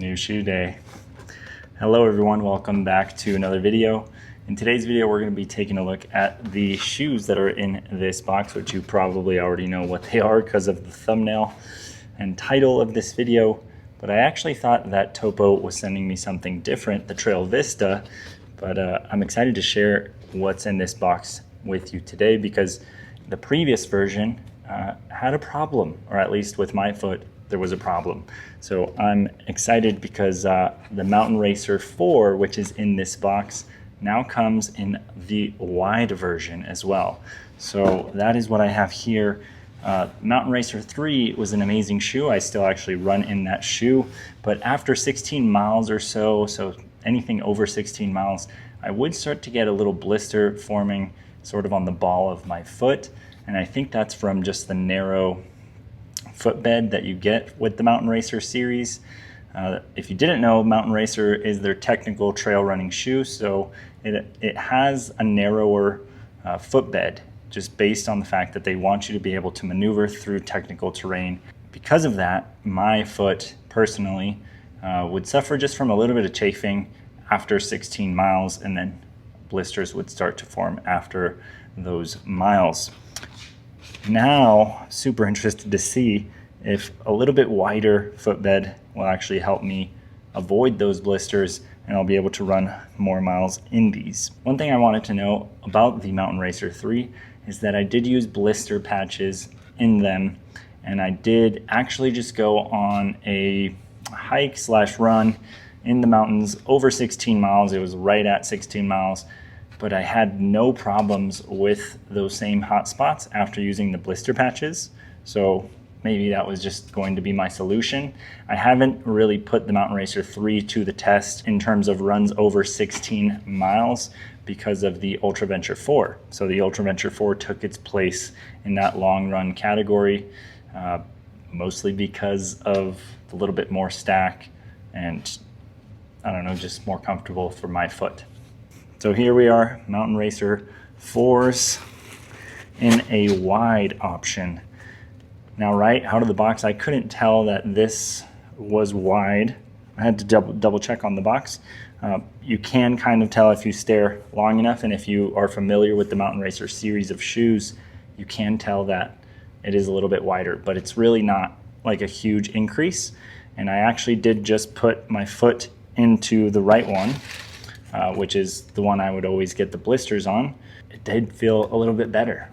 New shoe day. Hello everyone, welcome back to another video. In today's video we're going to be taking a look at the shoes that are in this box, which you probably already know what they are because of the thumbnail and title of this video. But I actually thought that Topo was sending me something different, the Trail Vista. But I'm excited to share what's in this box with you today because the previous version had a problem, or at least with my foot there was a problem. So I'm excited because the Mountain Racer 4, which is in this box, now comes in the wide version as well. So that is what I have here. Mountain Racer 3 was an amazing shoe. I still actually run in that shoe, but after 16 miles or so anything over 16 miles, I would start to get a little blister forming sort of on the ball of my foot. And I think that's from just the narrow footbed that you get with the Mountain Racer series. If you didn't know, Mountain Racer is their technical trail running shoe, so it has a narrower footbed just based on the fact that they want you to be able to maneuver through technical terrain. Because of that, my foot personally would suffer just from a little bit of chafing after 16 miles, and then blisters would start to form after those miles. Now, super interested to see if a little bit wider footbed will actually help me avoid those blisters, and I'll be able to run more miles in these. One thing I wanted to know about the Mountain Racer 3 is that I did use blister patches in them, and I did actually just go on a hike / run in the mountains over 16 miles. It was right at 16 miles. But I had no problems with those same hot spots after using the blister patches. So maybe that was just going to be my solution. I haven't really put the Mountain Racer 3 to the test in terms of runs over 16 miles because of the Ultra Venture 4. So the Ultra Venture 4 took its place in that long run category, mostly because of a little bit more stack and I don't know, just more comfortable for my foot. So here we are, Mountain Racer 4's in a wide option. Now right out of the box, I couldn't tell that this was wide. I had to double check on the box. You can kind of tell if you stare long enough, and if you are familiar with the Mountain Racer series of shoes, you can tell that it is a little bit wider, but it's really not like a huge increase. And I actually did just put my foot into the right one, which is the one I would always get the blisters on. It did feel a little bit better.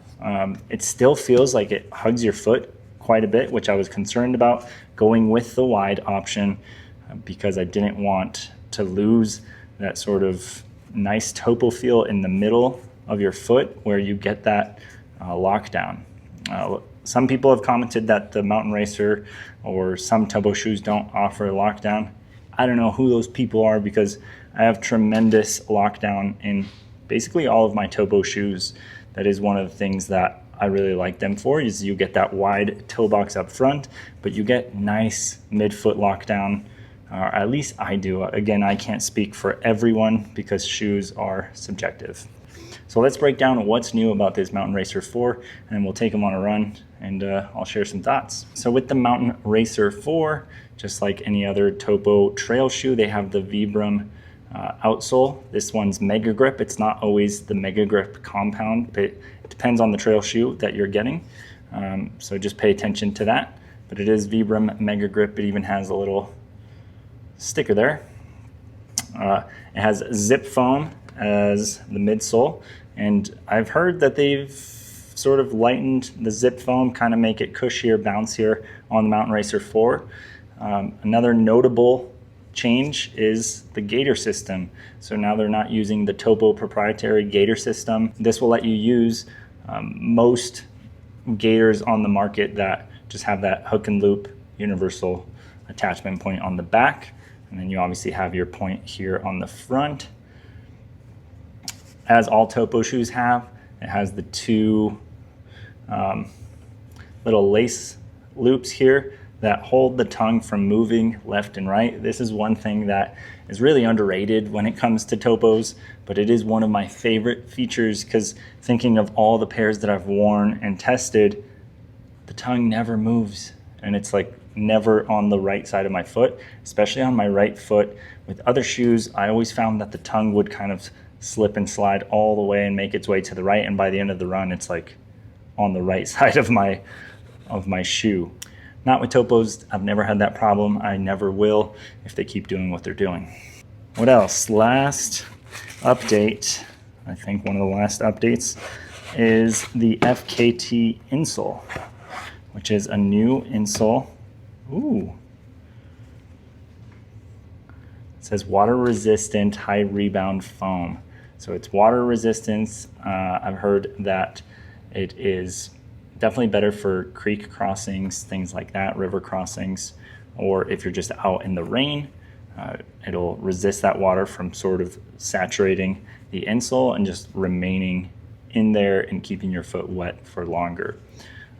It still feels like it hugs your foot quite a bit, which I was concerned about going with the wide option because I didn't want to lose that sort of nice Topo feel in the middle of your foot where you get that lockdown. Some people have commented that the Mountain Racer or some Topo shoes don't offer a lockdown. I don't know who those people are because I have tremendous lockdown in basically all of my Topo shoes. That is one of the things that I really like them for, is you get that wide toe box up front, but you get nice midfoot lockdown, or at least I do. Again, I can't speak for everyone because shoes are subjective. So let's break down what's new about this Mountain Racer 4, and we'll take them on a run, and I'll share some thoughts. So with the Mountain Racer 4, just like any other Topo trail shoe, they have the Vibram outsole. This one's Mega Grip. It's not always the Mega Grip compound, but it depends on the trail shoe that you're getting. So just pay attention to that. But it is Vibram Mega Grip. It even has a little sticker there. It has zip foam as the midsole, and I've heard that they've sort of lightened the zip foam, kind of make it cushier, bouncier on the Mountain Racer 4. Another notable change is the gaiter system. So now they're not using the Topo proprietary gaiter system. This will let you use most gaiters on the market that just have that hook and loop universal attachment point on the back, and then you obviously have your point here on the front. As all Topo shoes have, it has the two little lace loops here that hold the tongue from moving left and right. This is one thing that is really underrated when it comes to Topos, but it is one of my favorite features because thinking of all the pairs that I've worn and tested, the tongue never moves. And it's like never on the right side of my foot, especially on my right foot. With other shoes, I always found that the tongue would kind of slip and slide all the way and make its way to the right, and by the end of the run, it's like on the right side of my shoe. Not with Topos. I've never had that problem. I never will if they keep doing what they're doing. What else? Last update, I think one of the last updates, is the FKT insole, which is a new insole. Ooh. It says water resistant, high rebound foam. So it's water resistance. I've heard that it is definitely better for creek crossings, things like that, river crossings, or if you're just out in the rain, it'll resist that water from sort of saturating the insole and just remaining in there and keeping your foot wet for longer.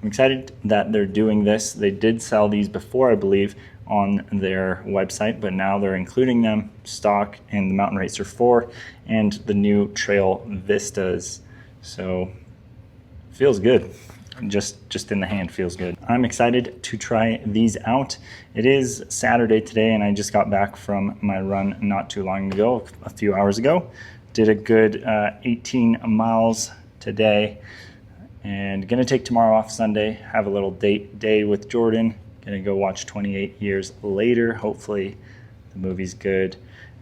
I'm excited that they're doing this. They did sell these before, I believe, on their website, but now they're including them stock in the Mountain Racer 4 and the new Trail Vistas. So feels good. Just in the hand feels good. I'm excited to try these out. It is Saturday today, and I just got back from my run not too long ago, a few hours ago. Did a good 18 miles today, and gonna take tomorrow off, Sunday, have a little date day with Jordan. Gonna go watch 28 Years Later. Hopefully the movie's good,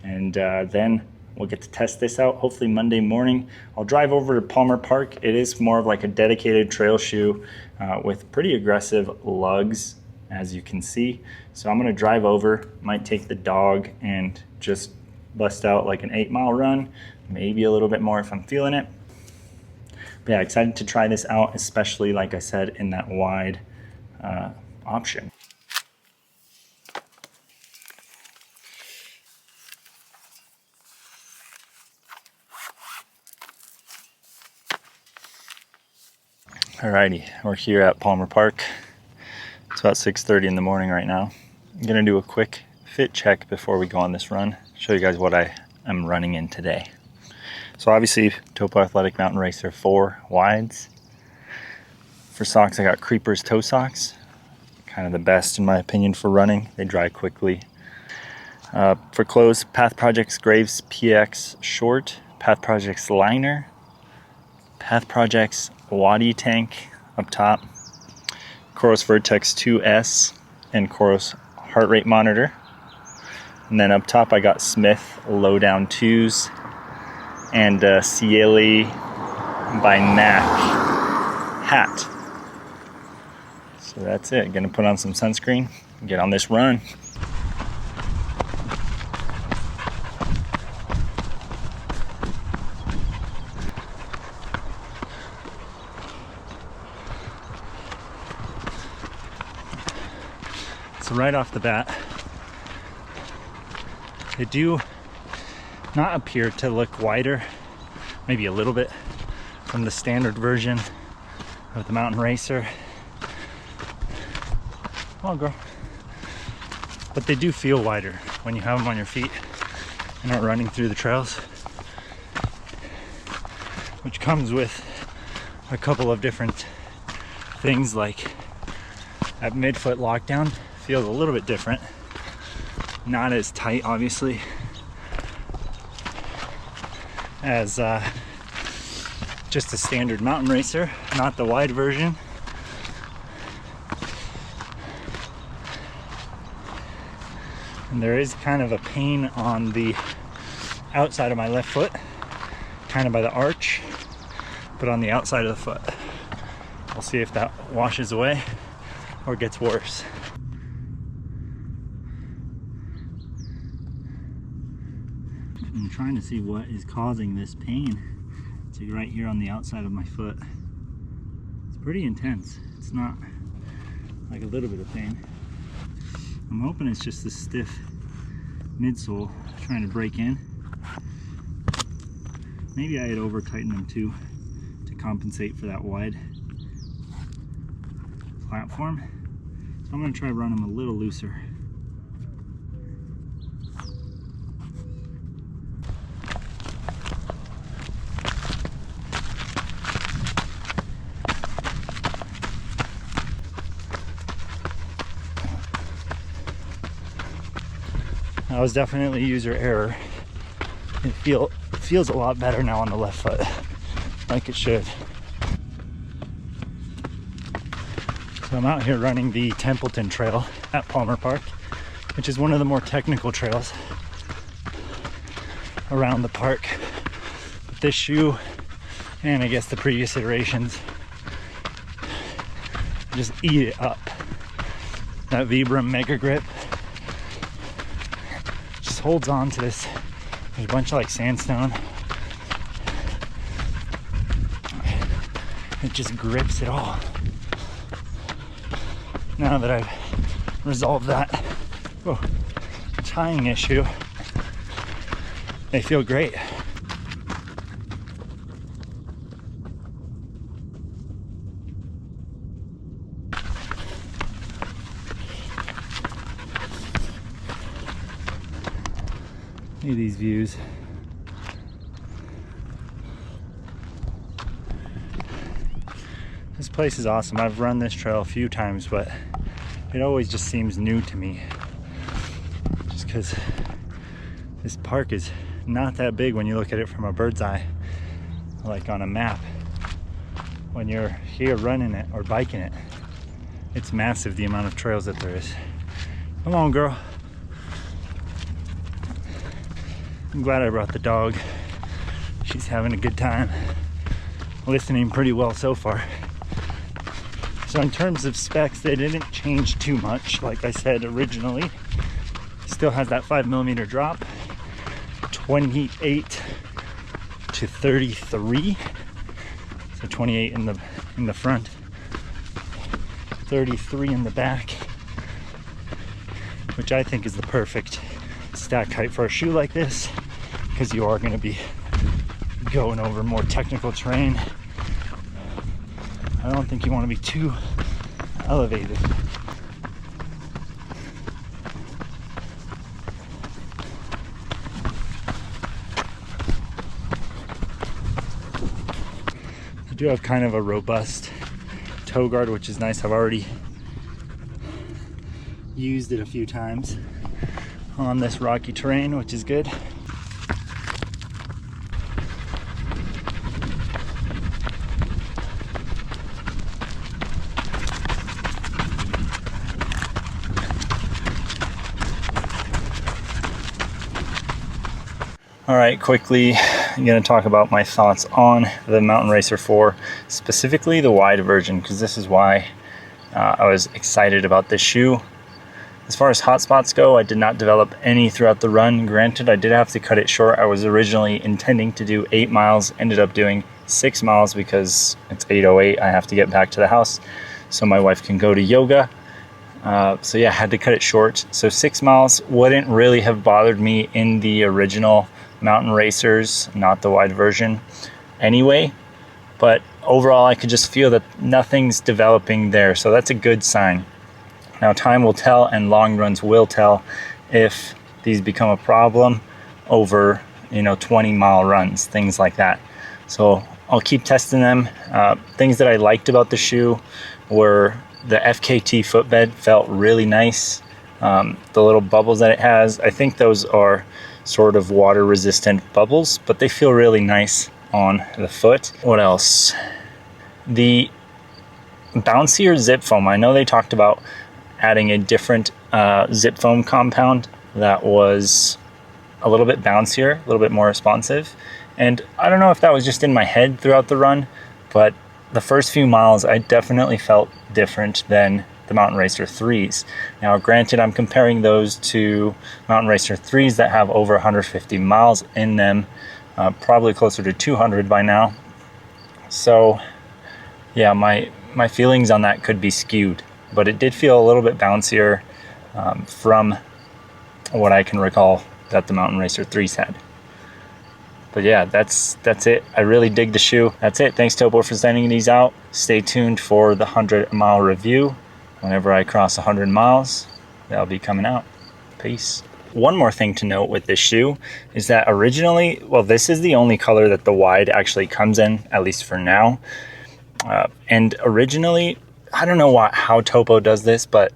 and then we'll get to test this out. Hopefully Monday morning. I'll drive over to Palmer Park. It is more of like a dedicated trail shoe with pretty aggressive lugs, as you can see. So I'm gonna drive over, might take the dog and just bust out like an 8-mile run, maybe a little bit more if I'm feeling it. But yeah, excited to try this out, especially like I said, in that wide option. Alrighty, we're here at Palmer Park. It's about 6:30 in the morning right now. I'm gonna do a quick fit check before we go on this run. Show you guys what I am running in today. So obviously, Topo Athletic Mountain Racer 4 wides. For socks, I got Creepers toe socks. Kind of the best in my opinion for running. They dry quickly. For clothes, Path Projects Graves PX short, Path Projects liner, Path Projects Wadi tank up top, Coros Vertex 2S, and Coros heart rate monitor. And then up top I got Smith low down 2s and Cieli by MAC hat. So that's it. Gonna put on some sunscreen and get on this run. So right off the bat, they do not appear to look wider, maybe a little bit, from the standard version of the Mountain Racer. Come on, girl. But they do feel wider when you have them on your feet and are running through the trails, which comes with a couple of different things, like at midfoot lockdown feels a little bit different, not as tight obviously as just a standard Mountain Racer, not the wide version. And there is kind of a pain on the outside of my left foot, kind of by the arch, but on the outside of the foot. We'll see if that washes away or gets worse. I'm trying to see what is causing this pain. It's like right here on the outside of my foot. It's pretty intense. It's not like a little bit of pain. I'm hoping it's just the stiff midsole trying to break in. Maybe I had over tightened them too to compensate for that wide platform. So I'm going to try to run them a little looser. That was definitely user error. It feels a lot better now on the left foot, like it should. So I'm out here running the Templeton Trail at Palmer Park, which is one of the more technical trails around the park. But this shoe, and I guess the previous iterations, just eat it up. That Vibram Mega Grip just holds on to this. There's a bunch of like sandstone. It just grips it all. Now that I've resolved that tying issue, they feel great. Look at these views. This place is awesome. I've run this trail a few times, but it always just seems new to me. Just because this park is not that big when you look at it from a bird's eye, like on a map. When you're here running it or biking it, it's massive, the amount of trails that there is. Come on, girl. I'm glad I brought the dog. She's having a good time. Listening pretty well so far. So in terms of specs, they didn't change too much. Like I said originally, still has that 5mm drop, 28 to 33. So 28 in the front, 33 in the back, which I think is the perfect stack height for a shoe like this, because you are going to be going over more technical terrain. I don't think you want to be too elevated. I do have kind of a robust toe guard, which is nice. I've already used it a few times on this rocky terrain, which is good. All right, quickly, I'm going to talk about my thoughts on the Mountain Racer 4, specifically the wide version, because this is why I was excited about this shoe. As far as hot spots go, I did not develop any throughout the run. Granted, I did have to cut it short. I was originally intending to do 8 miles, ended up doing 6 miles because it's 8:08. I have to get back to the house so my wife can go to yoga. So yeah, I had to cut it short. So 6 miles wouldn't really have bothered me in the original Mountain Racers, not the wide version anyway, but overall I could just feel that nothing's developing there, so that's a good sign. Now time will tell, and long runs will tell, if these become a problem over 20-mile runs, things like that. So I'll keep testing them. Things that I liked about the shoe were the FKT footbed felt really nice. The little bubbles that it has, I think those are sort of water resistant bubbles, but they feel really nice on the foot. What else? The bouncier zip foam. I know they talked about adding a different zip foam compound that was a little bit bouncier, a little bit more responsive. And I don't know if that was just in my head throughout the run, but the first few miles I definitely felt different than the Mountain Racer 3s. Now granted, I'm comparing those to Mountain Racer 3s that have over 150 miles in them, probably closer to 200 by now. So yeah, my feelings on that could be skewed, but it did feel a little bit bouncier from what I can recall that the Mountain Racer 3s had. But yeah, that's it. I really dig the shoe. That's it. Thanks Topo for sending these out. Stay tuned for the 100-mile review. Whenever I cross 100 miles, that'll be coming out. Peace. One more thing to note with this shoe is that originally, well, this is the only color that the wide actually comes in, at least for now. And originally, I don't know how Topo does this, but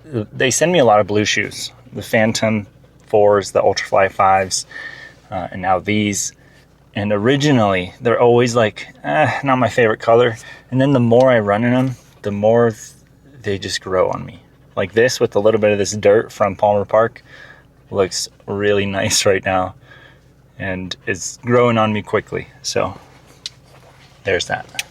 they send me a lot of blue shoes. the Phantom 4's, the Ultrafly 5's, and now these. And originally, they're always like, not my favorite color. And then the more I run in them, the more they just grow on me. Like this with a little bit of this dirt from Palmer Park looks really nice right now. And it's growing on me quickly. So there's that.